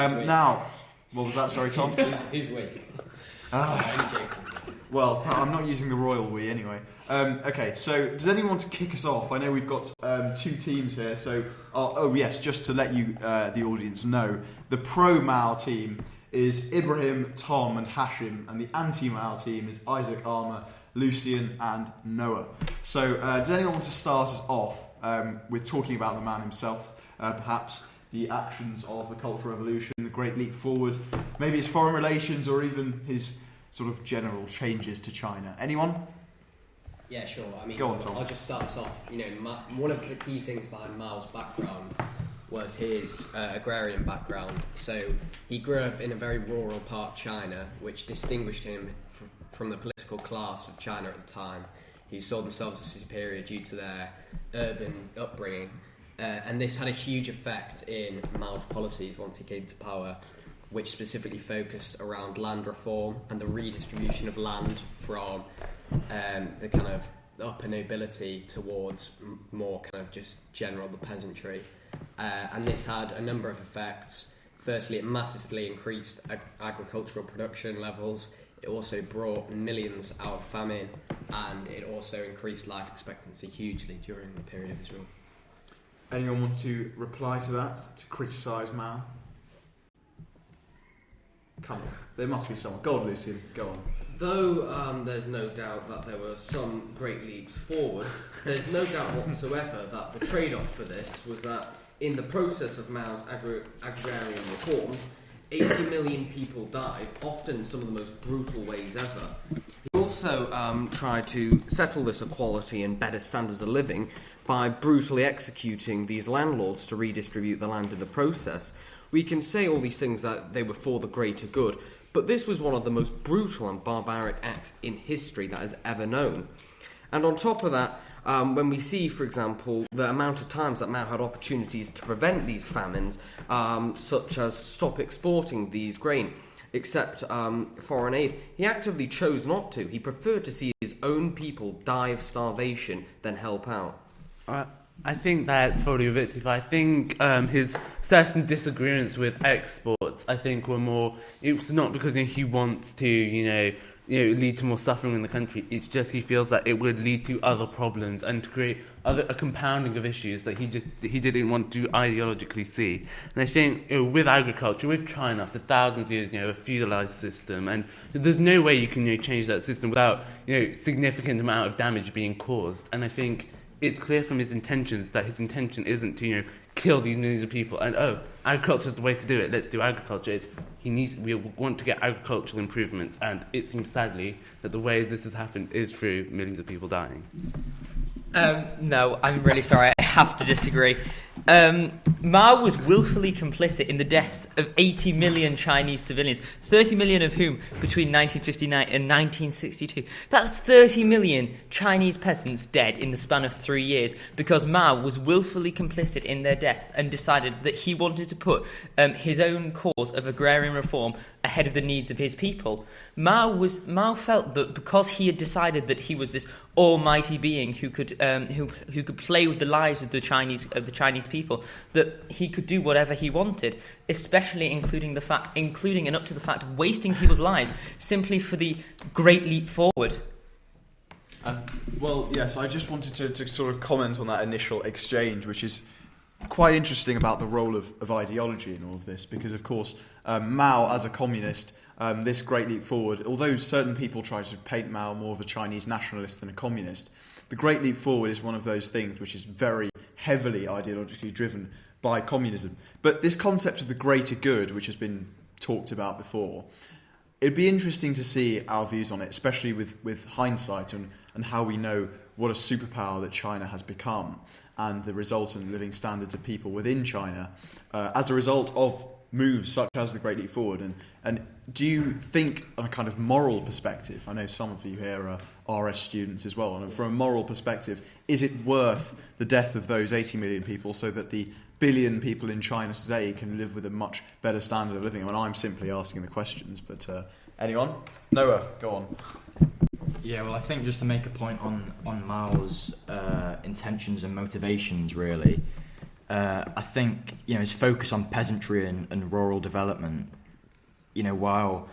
Now, what was that? Sorry, Tom. Who's weak? Well, I'm not using the royal we anyway. Okay, so does anyone want to kick us off? I know we've got two teams here, so yes, just to let you, the audience, know, the pro-Mao team is Ibrahim, Tom, and Hashim, and the anti-Mao team is Isaac, Armour, Lucian, and Noah. So, does anyone want to start us off with talking about the man himself, perhaps the actions of the Cultural Revolution, the Great Leap Forward, maybe his foreign relations, or even his sort of general changes to China? Anyone? Yeah, sure. I mean, go on, Tom. I'll just start us off. One of the key things behind Mao's background was his agrarian background. So he grew up in a very rural part of China, which distinguished him from the political class of China at the time, who saw themselves as superior due to their urban upbringing. And this had a huge effect in Mao's policies once he came to power, which specifically focused around land reform and the redistribution of land from the kind of upper nobility towards more kind of just general the peasantry. And this had a number of effects. Firstly, it massively increased agricultural production levels. It also brought millions out of famine, and it also increased life expectancy hugely during the period of his rule. Anyone want to reply to that, to criticise Mao? Come on, there must be someone. Go on, Lucian, go on. Though there's no doubt that there were some great leaps forward, there's no doubt whatsoever that the trade-off for this was that in the process of Mao's agrarian reforms, 80 million people died, often in some of the most brutal ways ever. He also tried to settle this equality and better standards of living by brutally executing these landlords to redistribute the land in the process. We can say all these things that they were for the greater good, but this was one of the most brutal and barbaric acts in history that is ever known. And on top of that, when we see, for example, the amount of times that Mao had opportunities to prevent these famines, such as stop exporting these grain, accept foreign aid, he actively chose not to. He preferred to see his own people die of starvation than help out. I think that's probably a bit too far. I think his certain disagreements with exports, I think, were more. It was not because he wants to, lead to more suffering in the country. It's just he feels that it would lead to other problems and to create a compounding of issues that he didn't want to ideologically see. And I think with agriculture, with China, after thousands of years, a feudalized system, and there's no way you can change that system without significant amount of damage being caused. And I think it's clear from his intentions that his intention isn't to, kill these millions of people and, agriculture is the way to do it, let's do agriculture. We want to get agricultural improvements, and it seems sadly that the way this has happened is through millions of people dying. No, I'm really sorry, I have to disagree. Mao was willfully complicit in the deaths of 80 million Chinese civilians, 30 million of whom between 1959 and 1962. That's 30 million Chinese peasants dead in the span of 3 years because Mao was willfully complicit in their deaths and decided that he wanted to put his own cause of agrarian reform ahead of the needs of his people. Mao felt that because he had decided that he was this almighty being who could play with the lives of the Chinese people, that he could do whatever he wanted, especially including and up to the fact of wasting people's lives simply for the Great Leap Forward. Well, yes, I just wanted to sort of comment on that initial exchange, which is quite interesting about the role of ideology in all of this, because, of course, Mao, as a communist, this Great Leap Forward, although certain people try to paint Mao more of a Chinese nationalist than a communist, the Great Leap Forward is one of those things which is very heavily ideologically driven by communism. But this concept of the greater good, which has been talked about before, it'd be interesting to see our views on it, especially with hindsight and how we know what a superpower that China has become and the resultant living standards of people within China as a result of moves such as the Great Leap Forward. And do you think, on a kind of moral perspective, I know some of you here are RS students as well, and from a moral perspective, is it worth the death of those 80 million people so that the billion people in China today can live with a much better standard of living? I mean, I'm simply asking the questions, but anyone? Noah, go on. Yeah, well, I think just to make a point on Mao's intentions and motivations, really, I think his focus on peasantry and rural development, while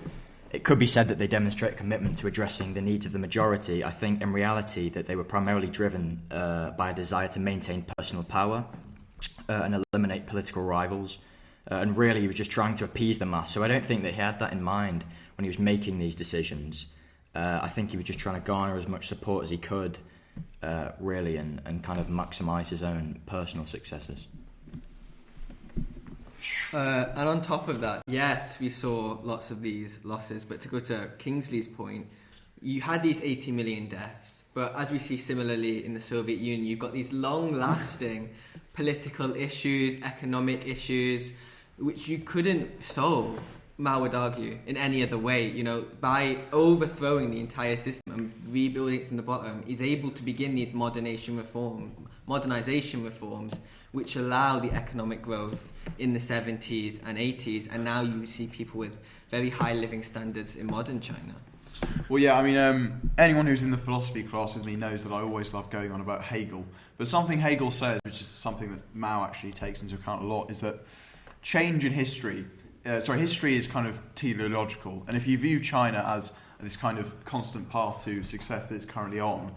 it could be said that they demonstrate commitment to addressing the needs of the majority, I think in reality that they were primarily driven by a desire to maintain personal power and eliminate political rivals. And really, he was just trying to appease the mass. So I don't think that he had that in mind when he was making these decisions. I think he was just trying to garner as much support as he could, really, and kind of maximise his own personal successes. And on top of that, yes, we saw lots of these losses, but to go to Kingsley's point, you had these 80 million deaths, but as we see similarly in the Soviet Union, you've got these long-lasting political issues, economic issues, which you couldn't solve, Mao would argue, in any other way. By overthrowing the entire system and rebuilding it from the bottom, he's able to begin these modernization reforms, which allow the economic growth in the 70s and 80s, and now you see people with very high living standards in modern China. Well, yeah, I mean, anyone who's in the philosophy class with me knows that I always love going on about Hegel. But something Hegel says, which is something that Mao actually takes into account a lot, is that change in history is kind of teleological. And if you view China as this kind of constant path to success that it's currently on,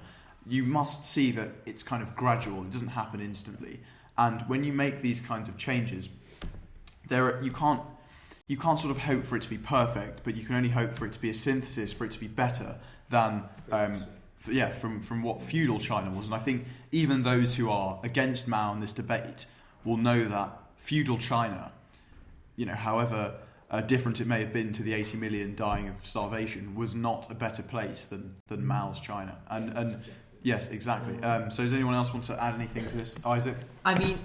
you must see that it's kind of gradual. It doesn't happen instantly. And when you make these kinds of changes, you can't sort of hope for it to be perfect, but you can only hope for it to be a synthesis, for it to be better than from what feudal China was. And I think even those who are against Mao in this debate will know that feudal China, however different it may have been to the 80 million dying of starvation, was not a better place than Mao's China. And yes, exactly. So does anyone else want to add anything to this? Isaac? I mean,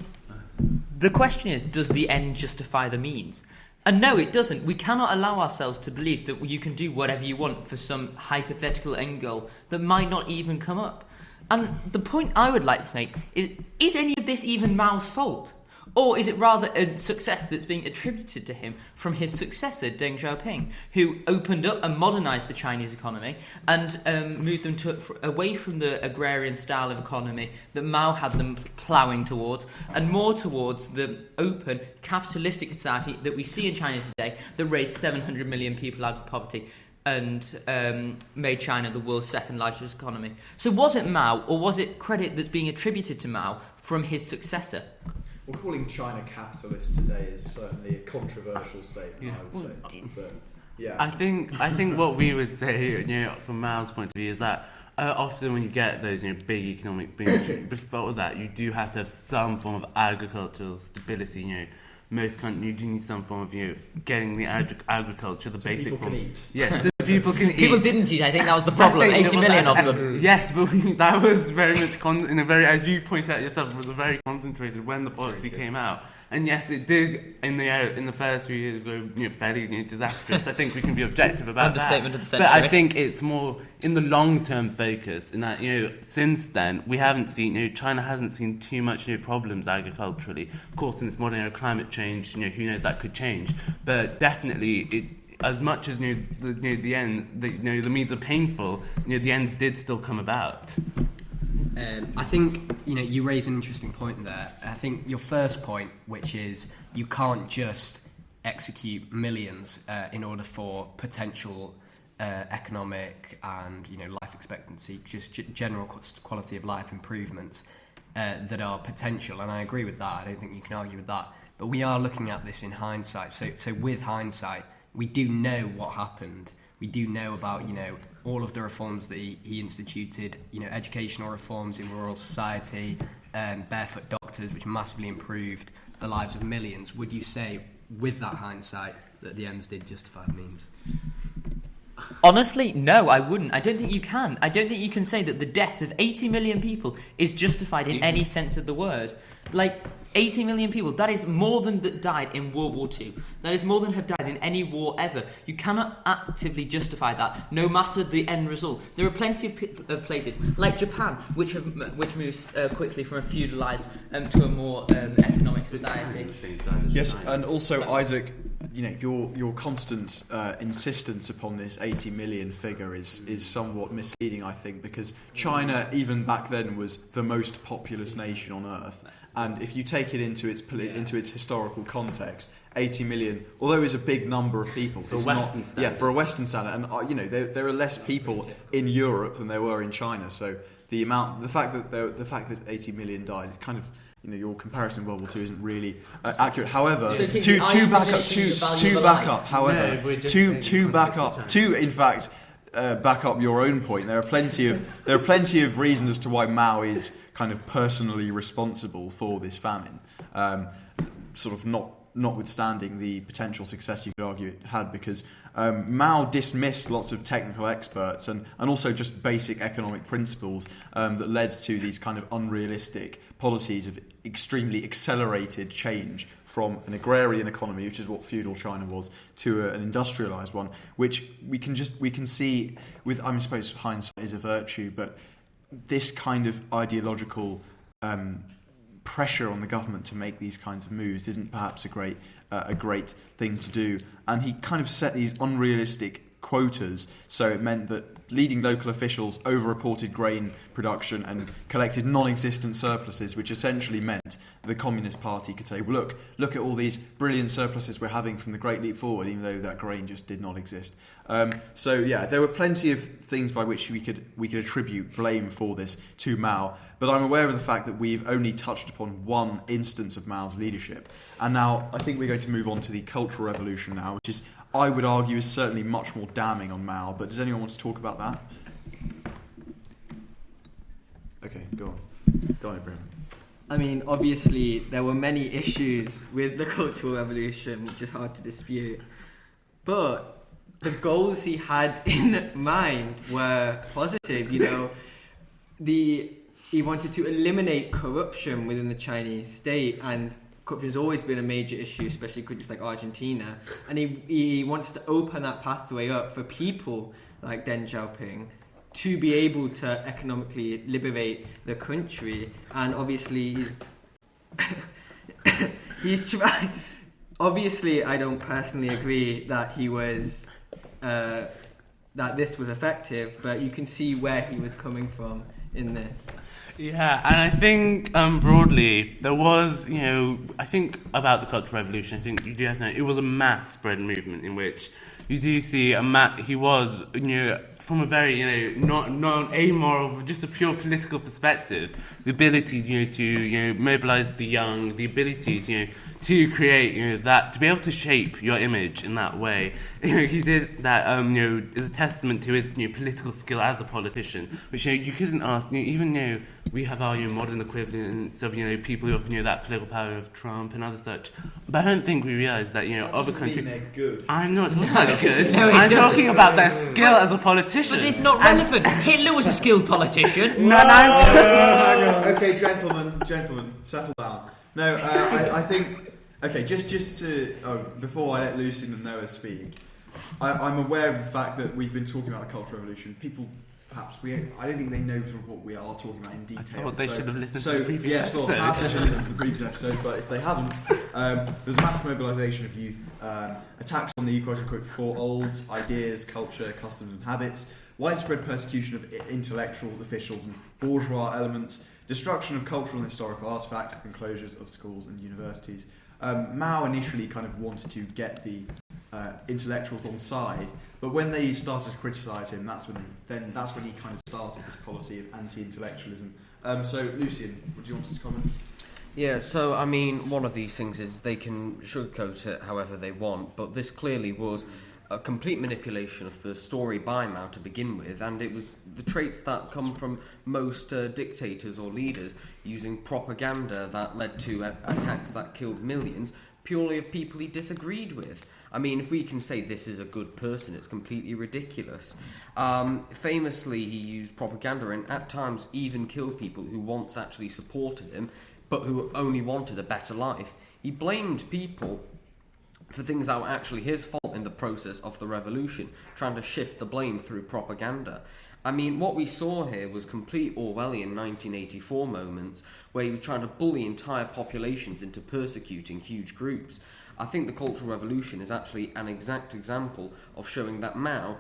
the question is, does the end justify the means? And no, it doesn't. We cannot allow ourselves to believe that you can do whatever you want for some hypothetical end goal that might not even come up. And the point I would like to make is any of this even Mao's fault? Or is it rather a success that's being attributed to him from his successor, Deng Xiaoping, who opened up and modernised the Chinese economy and moved them away from the agrarian style of economy that Mao had them ploughing towards, and more towards the open capitalistic society that we see in China today that raised 700 million people out of poverty and made China the world's second largest economy. So was it Mao, or was it credit that's being attributed to Mao from his successor? Well, calling China capitalist today is certainly a controversial statement, I would say. But, yeah. I think what we would say, from Mao's point of view, is that often when you get those, big economic booms, before that, you do have to have some form of agricultural stability. Most countries, you do need some form of, getting the agriculture, the basic form. Yeah, so people can eat. People didn't eat. I think that was the problem. 80 million of them. Yes, but that was very much as you point out yourself, it was very concentrated when the policy came out. And yes, it did in the first few years go fairly disastrous. I think we can be objective about Understatement that. of the century. But I think it's more in the long-term focus. In that since then we haven't seen China hasn't seen too much problems agriculturally. Of course, in this modern era, climate change, who knows, that could change. But definitely it. As much as the end, the means are painful, the ends did still come about. I think you raise an interesting point there. I think your first point, which is you can't just execute millions in order for potential economic and life expectancy, just general quality of life improvements that are potential. And I agree with that. I don't think you can argue with that. But we are looking at this in hindsight. So with hindsight, we do know what happened. We do know about, all of the reforms that he instituted, educational reforms in rural society, barefoot doctors, which massively improved the lives of millions. Would you say, with that hindsight, that the ends did justify the means? Honestly, no, I wouldn't. I don't think you can. I don't think you can say that the death of 80 million people is justified in any sense of the word. 80 million people, that is more than that died in World War II. That is more than have died in any war ever. You cannot actively justify that, no matter the end result. There are plenty of places, like Japan, which moves quickly from a feudalised to a more economic society. Yes, and also, Isaac, your constant insistence upon this 80 million figure is somewhat misleading, I think, because China, even back then, was the most populous nation on Earth. And if you take it into its historical context, 80 million, although it's a big number of people, For it's Western not. standards. Yeah, for a Western standard, and there are less people in Europe than there were in China. So the fact that 80 million died, it kind of. Your comparison with World War II isn't really accurate. However, So to back up your own point, there are plenty of reasons as to why Mao is kind of personally responsible for this famine. Sort of notwithstanding the potential success you could argue it had, because Mao dismissed lots of technical experts and also just basic economic principles that led to these kind of unrealistic policies of extremely accelerated change from an agrarian economy, which is what feudal China was, to an industrialized one, which we can see with, I suppose hindsight is a virtue, but this kind of ideological pressure on the government to make these kinds of moves isn't perhaps a great thing to do. And he kind of set these unrealistic quotas, so it meant that leading local officials over-reported grain production and collected non-existent surpluses, which essentially meant the Communist Party could say, well, look at all these brilliant surpluses we're having from the Great Leap Forward, even though that grain just did not exist. There were plenty of things by which we could attribute blame for this to Mao, but I'm aware of the fact that we've only touched upon one instance of Mao's leadership. And now I think we're going to move on to the Cultural Revolution now, which is, I would argue, is certainly much more damning on Mao. But does anyone want to talk about that? Okay, go on, Ibrahim. I mean, obviously, there were many issues with the Cultural Revolution, which is hard to dispute. But the goals he had in mind were positive. He wanted to eliminate corruption within the Chinese state, and corruption has always been a major issue, especially countries like Argentina. And he wants to open that pathway up for people like Deng Xiaoping to be able to economically liberate the country. And obviously he's trying. Obviously, I don't personally agree that he was that this was effective, but you can see where he was coming from in this. Yeah, and I think broadly there was, I think about the Cultural Revolution, I think you do have to know it was a mass spread movement in which you do see he was, from a very, not amoral, just a pure political perspective, the ability, to, mobilize the young, the ability, to create, that, to be able to shape your image in that way. He did that, is a testament to his, political skill as a politician, which, you couldn't ask, even, we have our modern equivalents of, people who have, that political power of Trump and other such. But I don't think we realise that, other countries... they're good. I'm not talking about good. No, I'm talking about their skill as a politician. But it's not relevant. Hitler was a skilled politician. Okay, gentlemen, settle down. No, I think... Okay, just to... before I let Lucian and Noah speak, I'm aware of the fact that we've been talking about the Cultural Revolution. People... Perhaps I don't think they know sort of what we are talking about in detail. I thought they should have listened to the previous episode. Perhaps they should listen to the previous episode, but if they haven't, there's mass mobilisation of youth, attacks on the quote-unquote four olds, ideas, culture, customs and habits, widespread persecution of intellectual officials and bourgeois elements, destruction of cultural and historical artefacts, and closures of schools and universities. Mao initially kind of wanted to get the intellectuals on side, but when they started to criticise him, that's when he kind of started this policy of anti-intellectualism. So, Lucian, would you want to comment? Yeah, so I mean, one of these things is they can sugarcoat it however they want, but this clearly was a complete manipulation of the story by Mao to begin with, and it was the traits that come from most dictators or leaders, using propaganda that led to attacks that killed millions purely of people he disagreed with. I mean, if we can say this is a good person, it's completely ridiculous. Famously, he used propaganda and at times even killed people who once actually supported him, but who only wanted a better life. He blamed people for things that were actually his fault in the process of the revolution, trying to shift the blame through propaganda. I mean, what we saw here was complete Orwellian 1984 moments, where he was trying to bully entire populations into persecuting huge groups. I think the Cultural Revolution is actually an exact example of showing that Mao,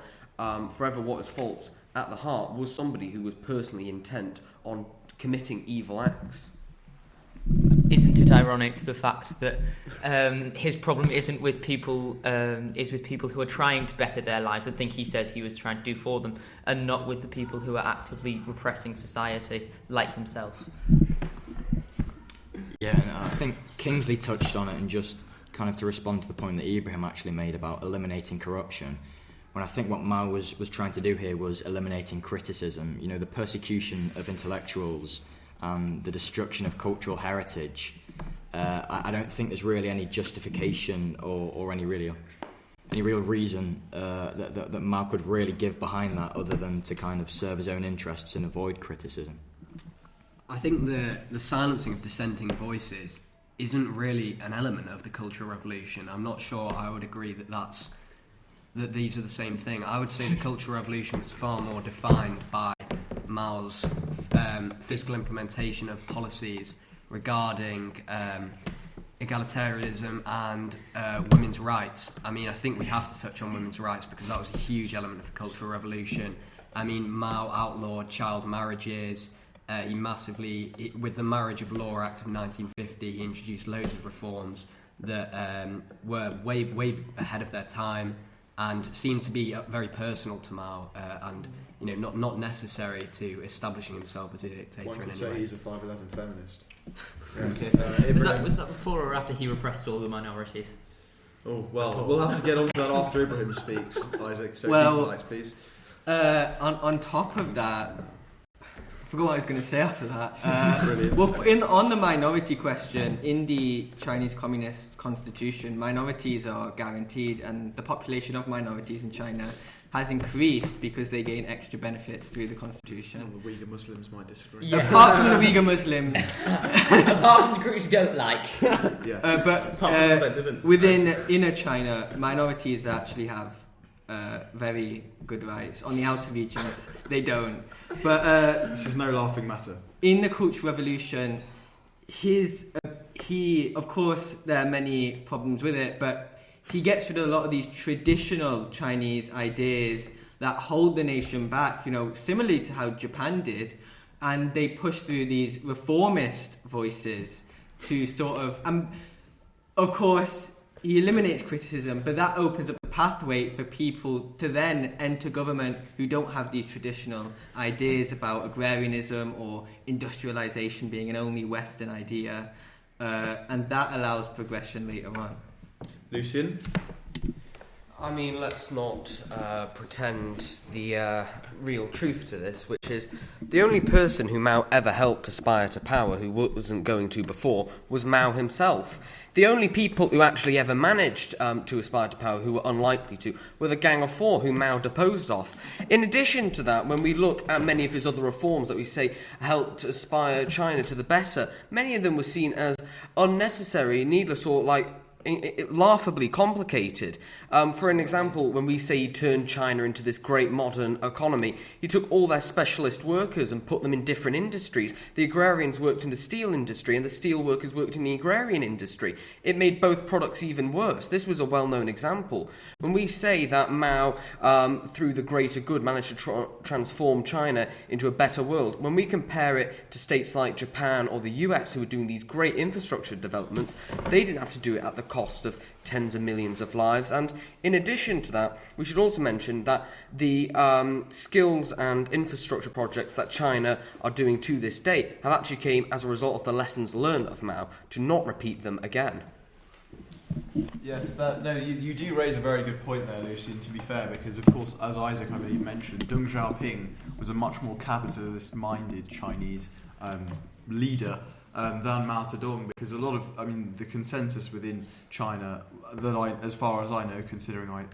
forever what his faults at the heart, was somebody who was personally intent on committing evil acts. isn't it ironic the fact that his problem isn't with people, is with people who are trying to better their lives? I think he says he was trying to do for them, and not with the people who are actively repressing society, like himself. Yeah, and I think Kingsley touched on it, and just kind of to respond to the point that Ibrahim actually made about eliminating corruption, when I think what Mao was trying to do here was eliminating criticism. You know, the persecution of intellectuals and the destruction of cultural heritage. I don't think there's really any justification or any real reason that Mao could really give behind that, other than to kind of serve his own interests and avoid criticism. I think the silencing of dissenting voices isn't really an element of the Cultural Revolution. I'm not sure I would agree that these are the same thing. I would say the Cultural Revolution was far more defined by Mao's physical implementation of policies regarding egalitarianism and women's rights. I mean, I think we have to touch on women's rights because that was a huge element of the Cultural Revolution. I mean, Mao outlawed child marriages. With the Marriage of Law Act of 1950, he introduced loads of reforms that were way ahead of their time and seemed to be very personal to Mao, and not necessary to establishing himself as a dictator. One in could any say way. he's a 5'11" feminist. Was that before or after he repressed all the minorities? Oh, well, we'll have to get on to that after Ibrahim speaks, Isaac. So Well, keep the lights, please. On top of that, I forgot what I was going to say after that. Brilliant. Well, on the minority question, in the Chinese Communist Constitution, minorities are guaranteed, and the population of minorities in China has increased because they gain extra benefits through the Constitution. The Uyghur Muslims might disagree. Yeah. Apart from the Uyghur Muslims, Apart from the groups you don't like. Yes. but within inner China, minorities actually have very good rights. On the outer regions, they don't. But This is no laughing matter. in the Cultural Revolution, of course, there are many problems with it, but he gets rid of a lot of these traditional Chinese ideas that hold the nation back, similarly to how Japan did, and they push through these reformist voices to sort of course, he eliminates criticism, but that opens up the pathway for people to then enter government who don't have these traditional ideas about agrarianism or industrialization being an only Western idea, and that allows progression later on. Lucian? I mean, let's not pretend the real truth to this, which is the only person who Mao ever helped aspire to power who wasn't going to before was Mao himself. The only people who actually ever managed to aspire to power who were unlikely to were the Gang of Four who Mao deposed of. In addition to that, when we look at many of his other reforms that we say helped aspire China to the better, many of them were seen as unnecessary, needless, or laughably complicated. For an example, when we say he turned China into this great modern economy, he took all their specialist workers and put them in different industries. The agrarians worked in the steel industry and the steel workers worked in the agrarian industry. It made both products even worse. This was a well-known example. When we say that Mao, through the greater good, managed to transform China into a better world, when we compare it to states like Japan or the US who were doing these great infrastructure developments, they didn't have to do it at the cost of tens of millions of lives. And in addition to that, we should also mention that the skills and infrastructure projects that China are doing to this day have actually came as a result of the lessons learned of Mao to not repeat them again. Yes, you do raise a very good point there, Lucian, to be fair, because, of course, as Isaac, I believe, mentioned, Deng Xiaoping was a much more capitalist-minded Chinese leader than Mao Zedong, because a lot of, the consensus within China, as far as I know, considering I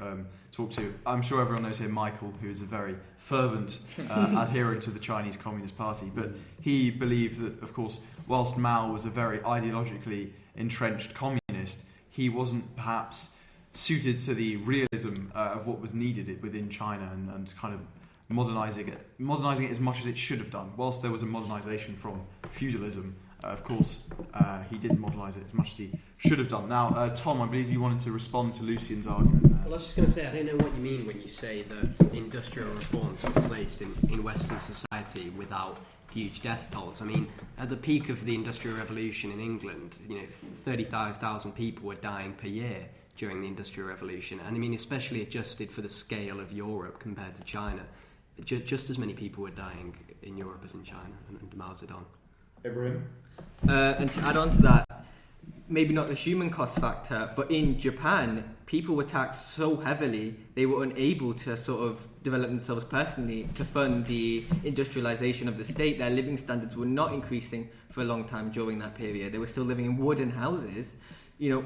talk to, I'm sure everyone knows here Michael, who is a very fervent adherent to the Chinese Communist Party, but he believed that, of course, whilst Mao was a very ideologically entrenched communist, he wasn't perhaps suited to the realism of what was needed within China and kind of modernising it as much as it should have done. Whilst there was a modernisation from feudalism, of course, he didn't modernise it as much as he should have done. Now, Tom, I believe you wanted to respond to Lucian's argument there. Well, I was just going to say, I don't know what you mean when you say that industrial reform took place in Western society without huge death tolls. I mean, at the peak of the Industrial Revolution in England, 35,000 people were dying per year during the Industrial Revolution, and I mean, especially adjusted for the scale of Europe compared to China, just as many people were dying in Europe as in China under Mao Zedong. Ibrahim? And to add on to that, maybe not the human cost factor, but in Japan, people were taxed so heavily they were unable to sort of develop themselves personally to fund the industrialization of the state. Their living standards were not increasing for a long time during that period. They were still living in wooden houses,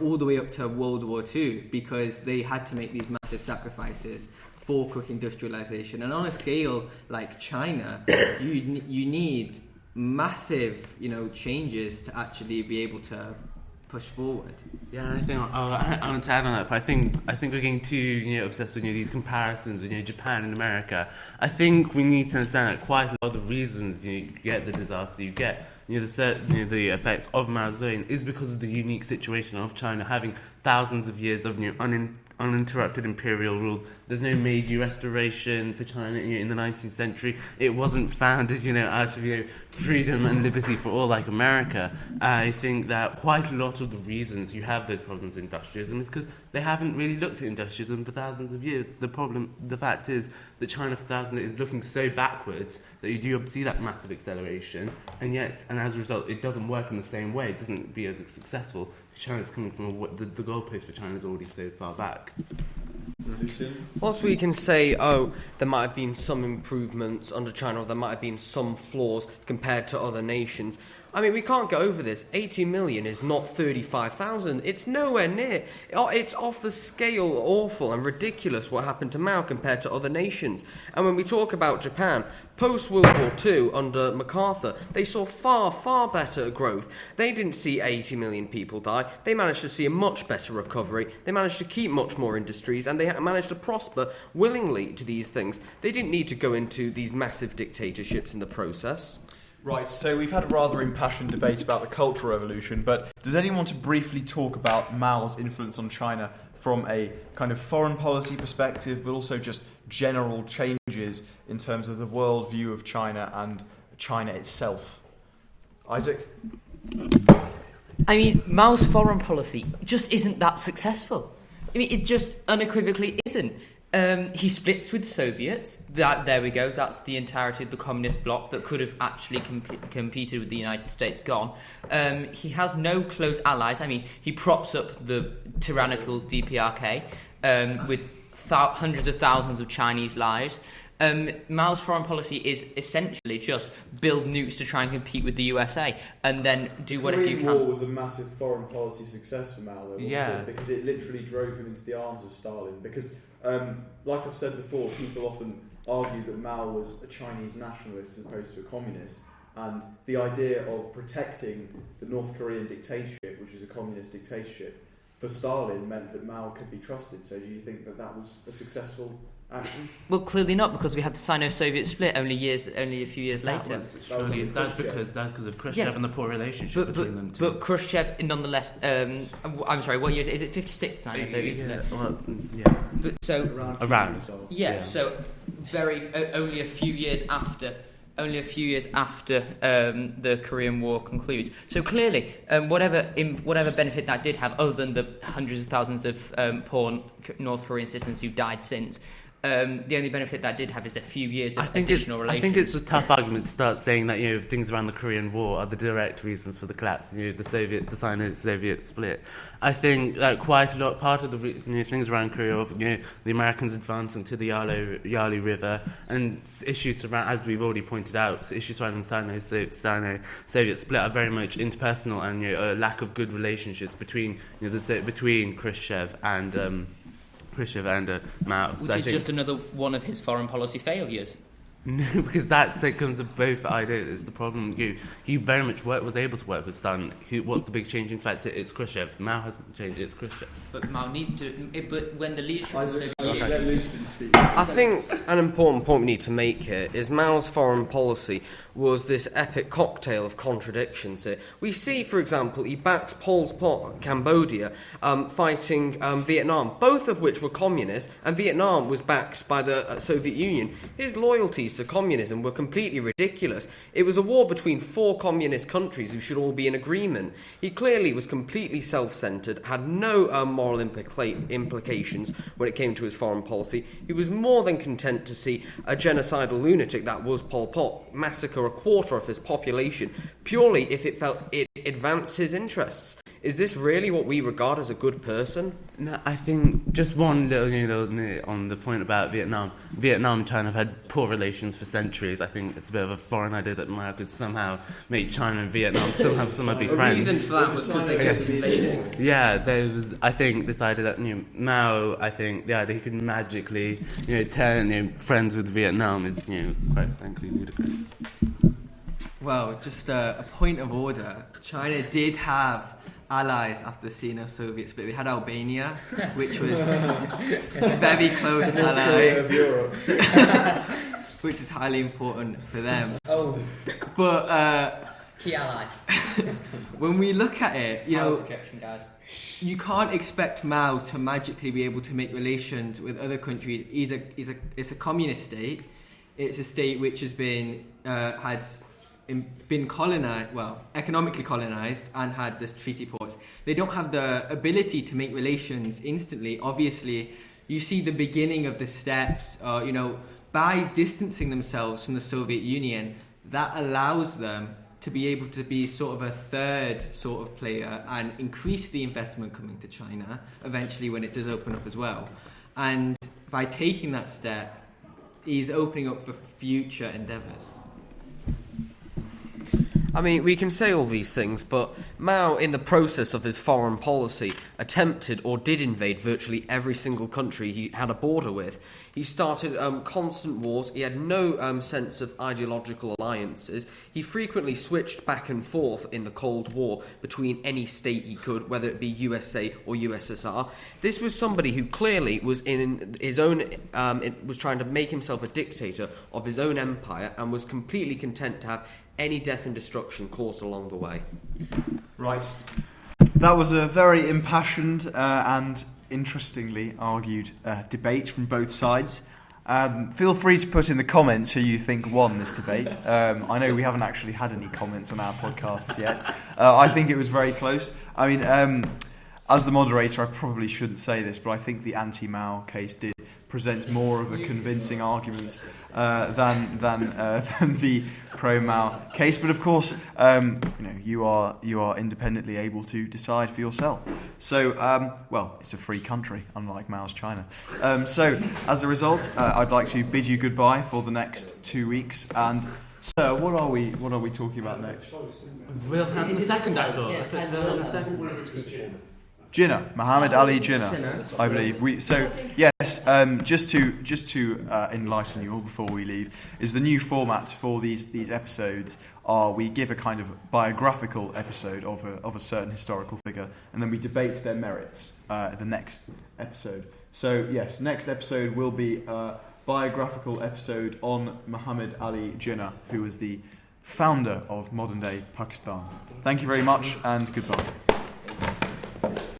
all the way up to World War II, because they had to make these massive sacrifices for quick industrialization. And on a scale like China, you need massive, changes to actually be able to push forward. Yeah, I think I want to add on that, but I think we're getting too obsessed with these comparisons with Japan and America. I think we need to understand that quite a lot of reasons you get the disaster, you get the effects of Mao Zedong is because of the unique situation of China having thousands of years of uninterrupted imperial rule. There's no Meiji Restoration for China in the 19th century. It wasn't founded, out of freedom and liberty for all like America. I think that quite a lot of the reasons you have those problems with industrialism is because they haven't really looked at industrialism for thousands of years. The fact is that China for thousands is looking so backwards that you do see that massive acceleration, and as a result, it doesn't work in the same way. It doesn't be as successful. China's coming from the goalpost for China is already so far back. Whilst we can say, there might have been some improvements under China, or there might have been some flaws compared to other nations, I mean, we can't get over this. 80 million is not 35,000. It's nowhere near. It's off the scale awful and ridiculous what happened to Mao compared to other nations. And when we talk about Japan, post-World War II, under MacArthur, they saw far, far better growth. They didn't see 80 million people die. They managed to see a much better recovery. They managed to keep much more industries, and they managed to prosper willingly to these things. They didn't need to go into these massive dictatorships in the process. Right, so we've had a rather impassioned debate about the Cultural Revolution, but does anyone want to briefly talk about Mao's influence on China from a kind of foreign policy perspective, but also just general changes in terms of the world view of China and China itself? Isaac? I mean, Mao's foreign policy just isn't that successful. I mean, it just unequivocally isn't. He splits with the Soviets. There we go. That's the entirety of the communist bloc that could have actually competed with the United States gone. He has no close allies. I mean, he props up the tyrannical DPRK with hundreds of thousands of Chinese lives. Mao's foreign policy is essentially just build nukes to try and compete with the USA, and then do whatever you can. The Korean War was a massive foreign policy success for Mao, though, wasn't it? Because it literally drove him into the arms of Stalin. Because, like I've said before, people often argue that Mao was a Chinese nationalist as opposed to a communist, and the idea of protecting the North Korean dictatorship, which was a communist dictatorship, for Stalin meant that Mao could be trusted. So do you think that was a successful action? Well, clearly not, because we had the Sino-Soviet split only a few years later. That's because of Khrushchev and the poor relationship between them two. But Khrushchev, nonetheless, I'm sorry, what year is it? Is it 56 Sino-Soviet split? Around. Yeah, so only a few years after the Korean War concludes. So clearly, whatever benefit that did have, other than the hundreds of thousands of poor North Korean citizens who died since, the only benefit that did have is a few years of additional relations. I think it's a tough argument to start saying that things around the Korean War are the direct reasons for the collapse. The Sino-Soviet split. I think that quite a lot part of the things around Korea, the Americans advancing to the Yali River, and issues around, as we've already pointed out, issues around the Sino-Soviet split are very much interpersonal, and a lack of good relationships between between Khrushchev and Mao. Which is just another one of his foreign policy failures. No, because that comes of both ideas. The problem, he very much was able to work with Stalin. What's the big changing factor? It's Khrushchev. Mao hasn't changed. It's Khrushchev. But Mao needs to. But when the leadership of the Soviet Let Lucian speak. I think an important point we need to make here is Mao's foreign policy was this epic cocktail of contradictions here. We see, for example, he backed Pol Pot, Cambodia, fighting Vietnam, both of which were communist, and Vietnam was backed by the Soviet Union. His loyalties to communism were completely ridiculous. It was a war between 4 communist countries who should all be in agreement. He clearly was completely self-centred, had no moral implications when it came to his foreign policy. He was more than content to see a genocidal lunatic that was Pol Pot massacre a quarter of his population purely if it felt it advanced his interests. Is this really what we regard as a good person? No, I think just one little, on the point about Vietnam. Vietnam and China have had poor relations for centuries. I think it's a bit of a foreign idea that Mao could somehow make China and Vietnam somehow be friends. The reason for that was because they kept invading. Yeah, there was. I think this idea that Mao. I think the idea he could magically, turn friends with Vietnam is, quite frankly ludicrous. Well, just a point of order. China did have allies after the Sino-Soviet split. We had Albania, which was a very close ally of Europe. which is highly important for them. Oh, But key ally. when we look at it, Power projection, guys. you can't expect Mao to magically be able to make relations with other countries. It's a communist state. It's a state which has been been colonized, economically colonized, and had this treaty ports. They don't have the ability to make relations instantly. Obviously, you see the beginning of the steps. By distancing themselves from the Soviet Union, that allows them to be able to be sort of a third sort of player and increase the investment coming to China eventually when it does open up as well. And by taking that step, he's opening up for future endeavours. I mean, we can say all these things, but Mao, in the process of his foreign policy, attempted or did invade virtually every single country he had a border with. He started constant wars. He had no sense of ideological alliances. He frequently switched back and forth in the Cold War between any state he could, whether it be USA or USSR. This was somebody who clearly was in his own, was trying to make himself a dictator of his own empire and was completely content to have any death and destruction caused along the way. Right. That was a very impassioned and interestingly argued debate from both sides. Feel free to put in the comments who you think won this debate. I know we haven't actually had any comments on our podcasts yet. I think it was very close. I mean, as the moderator, I probably shouldn't say this, but I think the anti-Mao case did present more of a convincing argument than the pro-Mao case. But of course, you are independently able to decide for yourself. So, it's a free country, unlike Mao's China. So, as a result, I'd like to bid you goodbye for the next 2 weeks. And sir, what are we talking about next? Wilhelm II, I thought. If it's Wilhelm II. Jinnah, Muhammad Ali Jinnah, I believe. Just to enlighten you all before we leave, is the new format for these episodes are we give a kind of biographical episode of a certain historical figure, and then we debate their merits the next episode. So yes, next episode will be a biographical episode on Muhammad Ali Jinnah, who was the founder of modern day Pakistan. Thank you very much and goodbye.